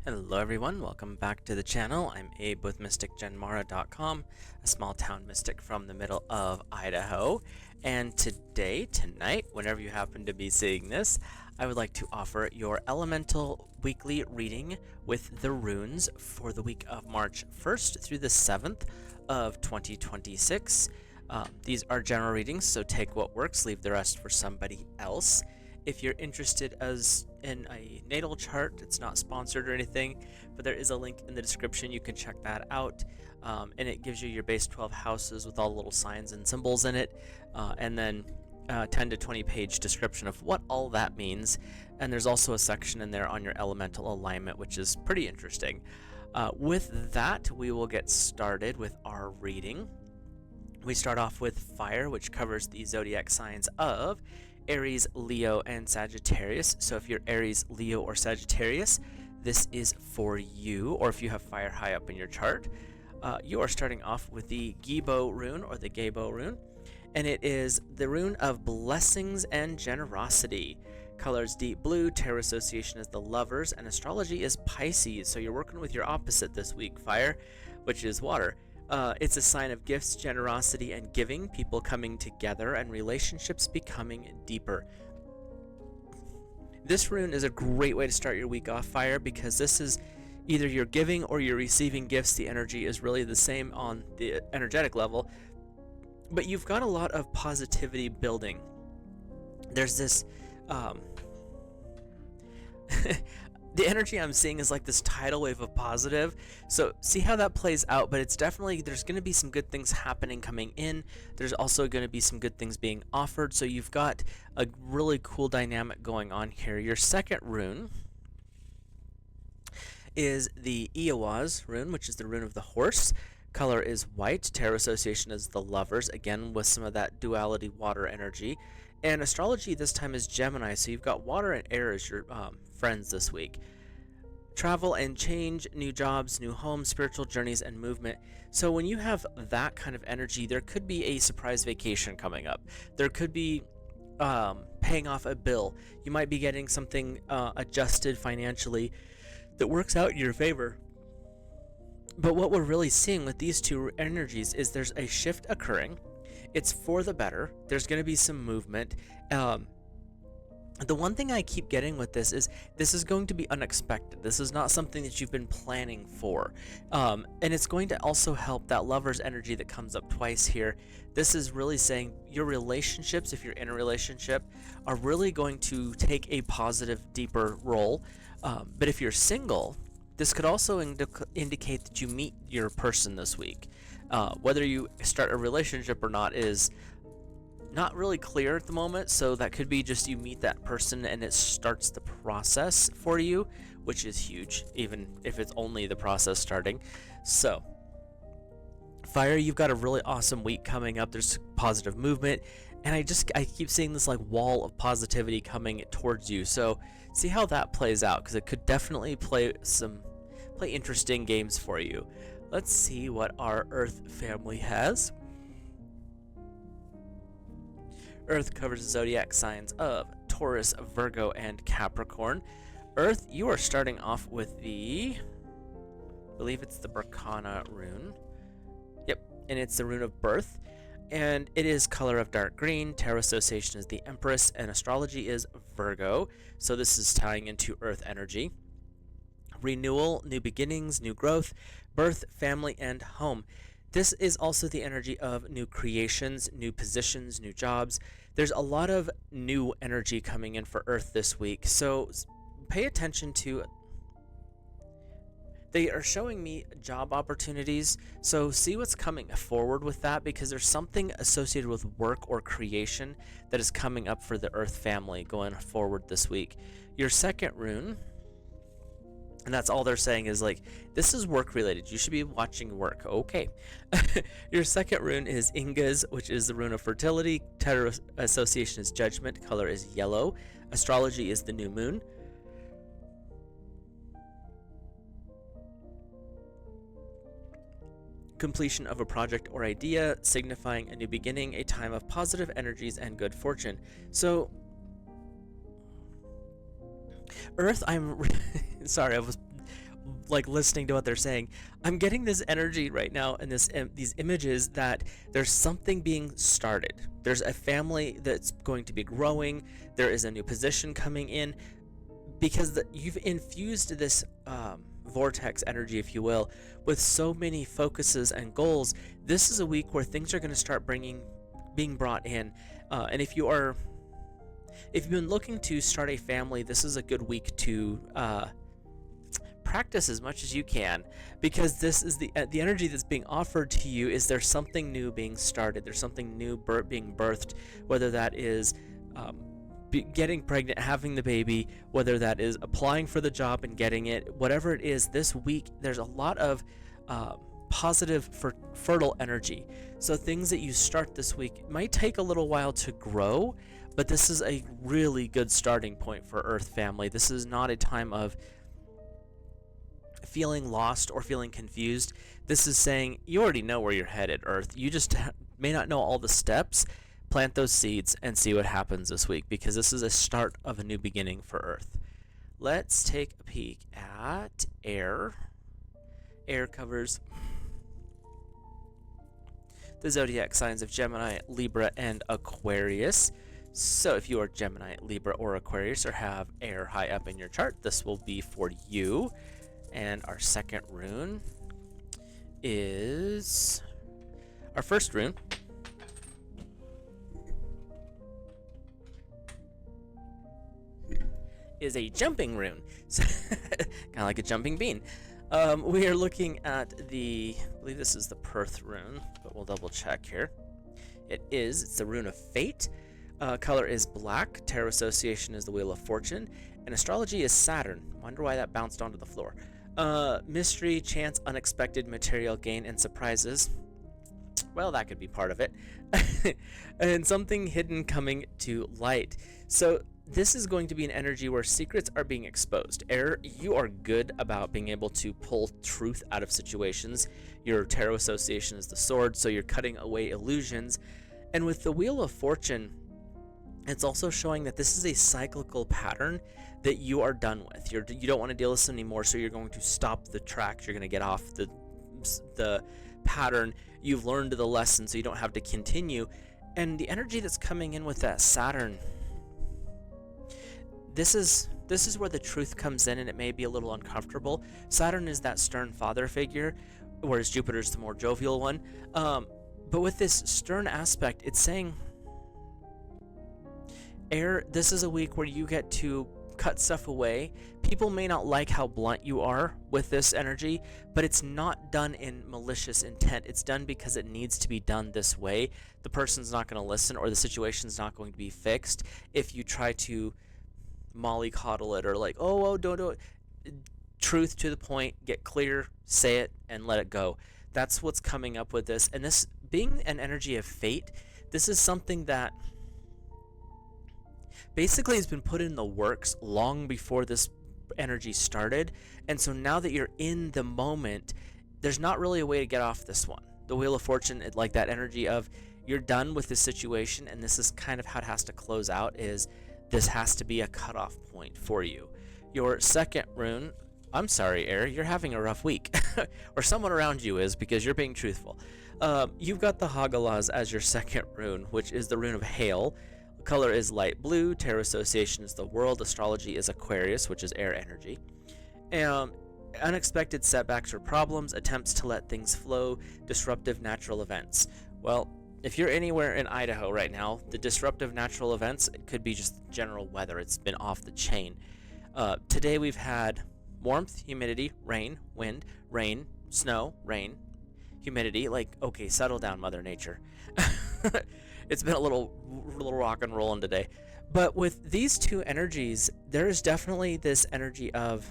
Hello everyone, welcome back to the channel. I'm Abe with MysticGenMara.com, a small town mystic from the middle of Idaho. And tonight, whenever you happen to be seeing this, I would like to offer your elemental weekly reading with the runes for the week of March 1st through the 7th of 2026. These are general readings, so take what works, leave the rest for somebody else. If you're interested in a natal chart, it's not sponsored or anything, but there is a link in the description. You can check that out, and it gives you your base 12 houses with all the little signs and symbols in it, and then 10 to 20 page description of what all that means. And there's also a section in there on your elemental alignment, which is pretty interesting. With that, we will get started with our reading. We start off with fire, which covers the zodiac signs of Aries, Leo, and Sagittarius. So if you're Aries, Leo, or Sagittarius, this is for you. Or if you have fire high up in your chart, you are starting off with the Gibo rune, or the Gabo rune, and it is the rune of blessings and generosity. Colors deep blue, tarot association is the Lovers, and astrology is Pisces. So you're working with your opposite this week, fire, which is water. It's a sign of gifts, generosity, and giving, people coming together, and relationships becoming deeper. This rune is a great way to start your week off, fire, because this is either you're giving or you're receiving gifts. The energy is really the same on the energetic level, but you've got a lot of positivity building. There's this the energy I'm seeing is like this tidal wave of positive. So see how that plays out, but it's definitely, there's going to be some good things happening coming in. There's also going to be some good things being offered. So you've got a really cool dynamic going on here. Your second rune is the Iawaz rune, which is the rune of the horse. Color is white. Tarot association is the Lovers, again with some of that duality water energy. And astrology this time is Gemini, so you've got water and air as your friends this week. Travel and change, new jobs, new homes, spiritual journeys, and movement. So when you have that kind of energy, there could be a surprise vacation coming up. There could be paying off a bill. You might be getting something adjusted financially that works out in your favor. But what we're really seeing with these two energies is there's a shift occurring. It's for the better. There's going to be some movement. The one thing I keep getting with this is going to be unexpected. This is not something that you've been planning for. And it's going to also help that Lover's energy that comes up twice here. This is really saying your relationships, if you're in a relationship, are really going to take a positive, deeper role. But if you're single, this could also indicate that you meet your person this week. Whether you start a relationship or not is not really clear at the moment, so that could be just you meet that person and it starts the process for you, which is huge, even if it's only the process starting. So, fire, you've got a really awesome week coming up. There's positive movement, and I keep seeing this like wall of positivity coming towards you. So, see how that plays out, because it could definitely play interesting games for you. Let's see what our Earth family has. Earth covers the zodiac signs of Taurus, Virgo, and Capricorn. Earth, you are starting off with I believe it's the Berkana rune. Yep, and it's the rune of birth. And it is color of dark green. Tarot association is the Empress, and astrology is Virgo. So this is tying into Earth energy. Renewal, new beginnings, new growth, birth, family, and home. This is also the energy of new creations, new positions, new jobs. There's a lot of new energy coming in for Earth this week, so pay attention to. They are showing me job opportunities, so see what's coming forward with that, because there's something associated with work or creation that is coming up for the Earth family going forward this week. Your second rune, and that's all they're saying is like, this is work related. You should be watching work. Okay. Your second rune is Ingas, which is the rune of fertility. Tarot association is judgment. Color is yellow. Astrology is the new moon. Completion of a project or idea, signifying a new beginning, a time of positive energies and good fortune. So Earth, I'm sorry, I was like listening to what they're saying. I'm getting this energy right now and these images that there's something being started. There's a family that's going to be growing. There is a new position coming in because you've infused this vortex energy, if you will, with so many focuses and goals. This is a week where things are going to start being brought in. And if you've been looking to start a family, this is a good week to practice as much as you can, because this is the energy that's being offered to you. Is there's something new being started? There's something new being birthed, whether that is getting pregnant, having the baby, whether that is applying for the job and getting it, whatever it is. This week there's a lot of positive fertile energy. So things that you start this week might take a little while to grow, but this is a really good starting point for Earth family. This is not a time of feeling lost or feeling confused. This is saying you already know where you're headed, Earth. You just may not know all the steps. Plant those seeds and see what happens this week, because this is a start of a new beginning for Earth. Let's take a peek at air. Air covers the zodiac signs of Gemini, Libra, and Aquarius. So if you are Gemini, Libra, or Aquarius, or have air high up in your chart, this will be for you. And our second rune is our first rune. Is a jumping rune, kind of like a jumping bean. We are looking at I believe this is the Perth rune, but we'll double check here. It's the rune of fate. Color is black. Tarot association is the Wheel of Fortune, and astrology is Saturn. Wonder why that bounced onto the floor. Mystery, chance, unexpected material gain, and surprises. Well, that could be part of it. And something hidden coming to light. So this is going to be an energy where secrets are being exposed. Air, you are good about being able to pull truth out of situations. Your tarot association is the sword, so you're cutting away illusions. And with the Wheel of Fortune, it's also showing that this is a cyclical pattern that you are done with. You don't want to deal with this anymore, so you're going to stop the tracks. You're going to get off the pattern. You've learned the lesson, so you don't have to continue. And the energy that's coming in with that Saturn, this is where the truth comes in, and it may be a little uncomfortable. Saturn is that stern father figure, whereas Jupiter's the more jovial one. But with this stern aspect, it's saying, Air, this is a week where you get to cut stuff away. People may not like how blunt you are with this energy, but it's not done in malicious intent. It's done because it needs to be done this way. The person's not going to listen, or the situation's not going to be fixed if you try to mollycoddle it, or like, don't do it. Truth to the point, get clear, say it, and let it go. That's what's coming up with this. And this being an energy of fate, this is something that basically has been put in the works long before this energy started. And so now that you're in the moment, there's not really a way to get off this one. The Wheel of Fortune, like that energy of you're done with this situation, and this is kind of how it has to close out, is this has to be a cutoff point for you. Your second rune, I'm sorry, Air, you're having a rough week. Or someone around you is, because you're being truthful. You've got the Hagalaz as your second rune, which is the rune of hail. Color is light blue. Tarot association is the world. Astrology is Aquarius, which is air energy. Unexpected setbacks or problems, attempts to let things flow, disruptive natural events. Well, if you're anywhere in Idaho right now, the disruptive natural events, it could be just general weather. It's been off the chain. Today we've had warmth, humidity, rain, wind, rain, snow, rain, humidity. Like, okay, settle down, Mother Nature. It's been a little rock and rolling today. But with these two energies, there is definitely this energy of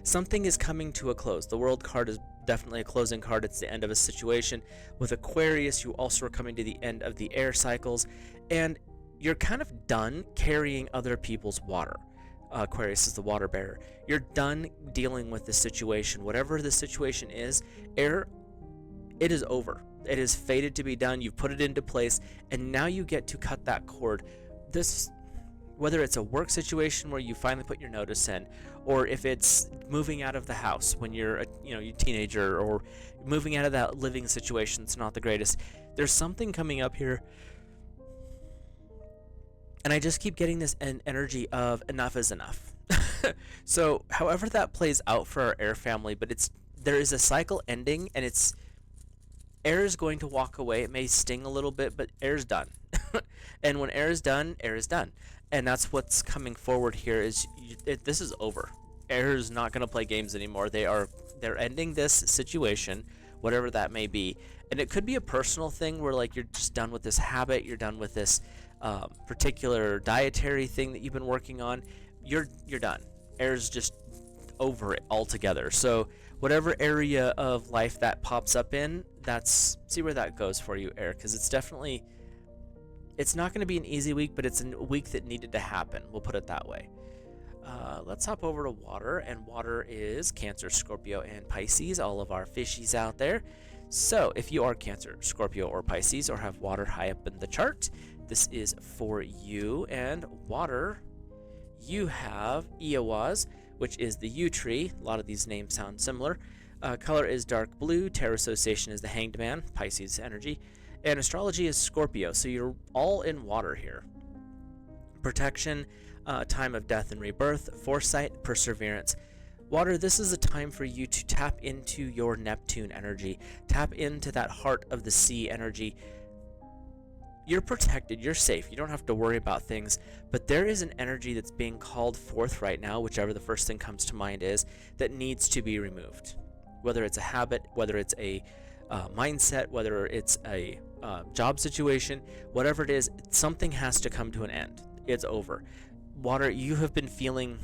something is coming to a close. The World card is definitely a closing card. It's the end of a situation. With Aquarius, you also are coming to the end of the air cycles, and you're kind of done carrying other people's water. Aquarius is the water bearer. You're done dealing with the situation. Whatever the situation is, air, it is over. It is fated to be done. You've put it into place, and now you get to cut that cord. This Whether it's a work situation where you finally put your notice in, or if it's moving out of the house when you're you're a teenager, or moving out of that living situation, it's not the greatest. There's something coming up here, and I just keep getting this energy of enough is enough. So however that plays out for our air family, but there is a cycle ending, and air is going to walk away. It may sting a little bit, but air's done. And when air is done, air is done. And that's what's coming forward here is this is over. Air is not going to play games anymore. They're ending this situation, whatever that may be. And it could be a personal thing where like you're just done with this habit, you're done with this particular dietary thing that you've been working on. You're done. Air's just over it altogether. So whatever area of life that pops up in, see where that goes for you, air, because it's not going to be an easy week, but it's a week that needed to happen. We'll put it that way. Let's hop over to water, and water is Cancer, Scorpio, and Pisces, all of our fishies out there. So if you are Cancer, Scorpio, or Pisces, or have water high up in the chart, this is for you. And water, you have Eowaz, which is the yew tree. A lot of these names sound similar. Color is dark blue. Terror association is the Hanged Man, Pisces energy. And astrology is Scorpio, so you're all in water here. Protection, time of death and rebirth, foresight, perseverance. Water, this is a time for you to tap into your Neptune energy, tap into that heart of the sea energy. You're protected, you're safe, you don't have to worry about things, but there is an energy that's being called forth right now, whichever the first thing comes to mind is, that needs to be removed. Whether it's a habit, whether it's a mindset, whether it's a job situation, whatever it is, something has to come to an end. It's over. Water, you've been feeling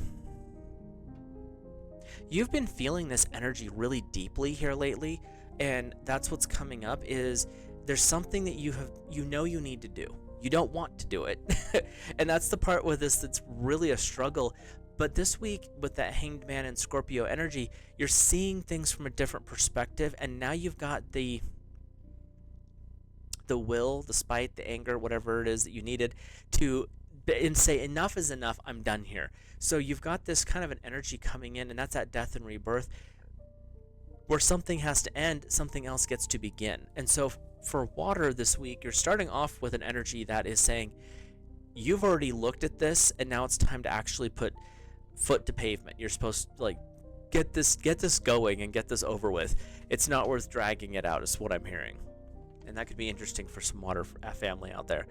this energy really deeply here lately, and that's what's coming up is there's something that you need to do. You don't want to do it. And that's the part with this that's really a struggle. But this week, with that Hanged Man and Scorpio energy, you're seeing things from a different perspective, and now you've got the will, the spite, the anger, whatever it is that you needed to and say enough is enough, I'm done here. So you've got this kind of an energy coming in, and that's that death and rebirth, where something has to end, something else gets to begin. And so for water this week, you're starting off with an energy that is saying you've already looked at this, and now it's time to actually put foot to pavement. You're supposed to like get this going and get this over with. It's not worth dragging it out, is what I'm hearing. And that could be interesting for some water family out there.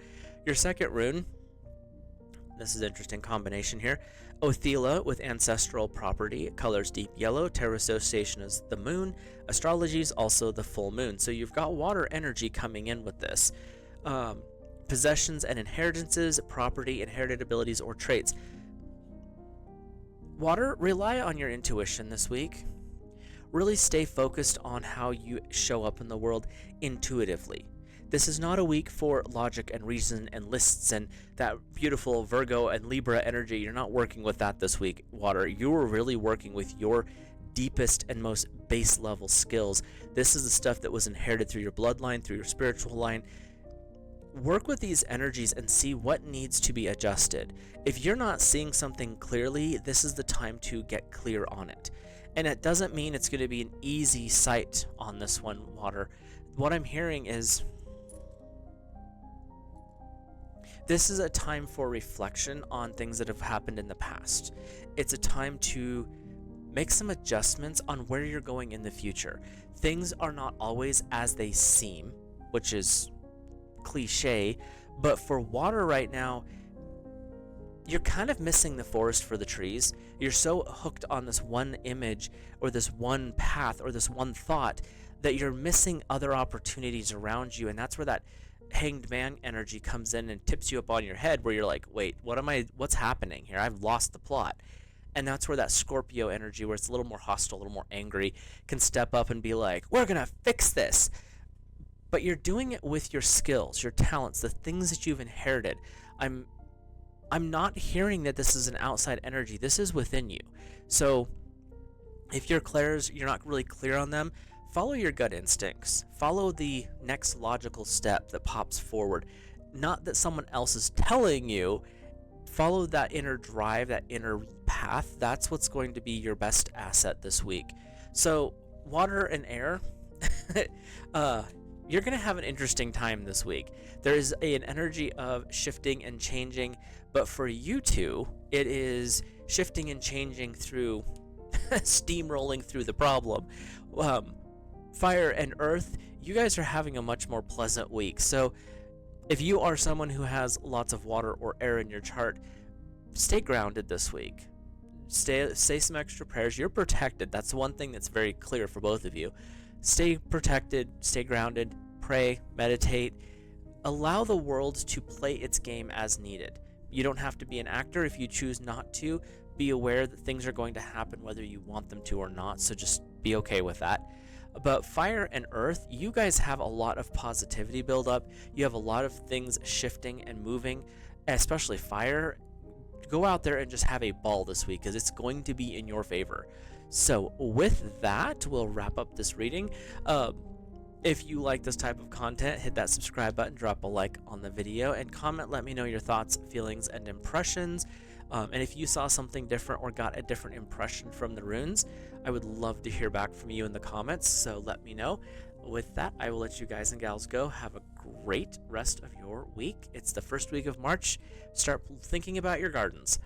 Your second rune, this is an interesting combination here. Othela with ancestral property, colors deep yellow. Terror association is the moon. Astrology is also the full moon. So you've got water energy coming in with this. Possessions and inheritances, property, inherited abilities, or traits. Water, rely on your intuition this week. Really stay focused on how you show up in the world intuitively. This is not a week for logic and reason and lists and that beautiful Virgo and Libra energy. You're not working with that this week, water. You're really working with your deepest and most base level skills. This is the stuff that was inherited through your bloodline, through your spiritual line. Work with these energies and see what needs to be adjusted. If you're not seeing something clearly, this is the time to get clear on it. And it doesn't mean it's going to be an easy sight on this one, water. What I'm hearing is this is a time for reflection on things that have happened in the past. It's a time to make some adjustments on where you're going in the future. Things are not always as they seem, which is cliche, but for water right now, you're kind of missing the forest for the trees. You're so hooked on this one image or this one path or this one thought that you're missing other opportunities around you, and that's where that Hanged Man energy comes in and tips you up on your head, where you're like, wait, what's happening here? I've lost the plot. And that's where that Scorpio energy, where it's a little more hostile, a little more angry, can step up and be like, we're gonna fix this. But you're doing it with your skills, your talents, the things that you've inherited. I'm not hearing that this is an outside energy. This is within you. So if your clairs, you're not really clear on them, follow your gut instincts. Follow the next logical step that pops forward. Not that someone else is telling you, follow that inner drive, that inner path. That's what's going to be your best asset this week. So, water and air, you're going to have an interesting time this week. There is an energy of shifting and changing, but for you two, it is shifting and changing through steamrolling through the problem. Fire and earth, you guys are having a much more pleasant week. So, if you are someone who has lots of water or air in your chart, stay grounded this week. Say some extra prayers. You're protected. That's one thing that's very clear for both of you. Stay protected, stay grounded, pray, meditate. Allow the world to play its game as needed. You don't have to be an actor if you choose not to. Be aware that things are going to happen whether you want them to or not, so just be okay with that. But fire and earth, you guys have a lot of positivity build up. You have a lot of things shifting and moving, especially fire. Go out there and just have a ball this week because it's going to be in your favor. So with that, we'll wrap up this reading. If you like this type of content, hit that subscribe button, drop a like on the video, and comment. Let me know your thoughts, feelings, and impressions. And if you saw something different or got a different impression from the runes, I would love to hear back from you in the comments, so let me know. With that, I will let you guys and gals go. Have a great rest of your week. It's the first week of March. Start thinking about your gardens.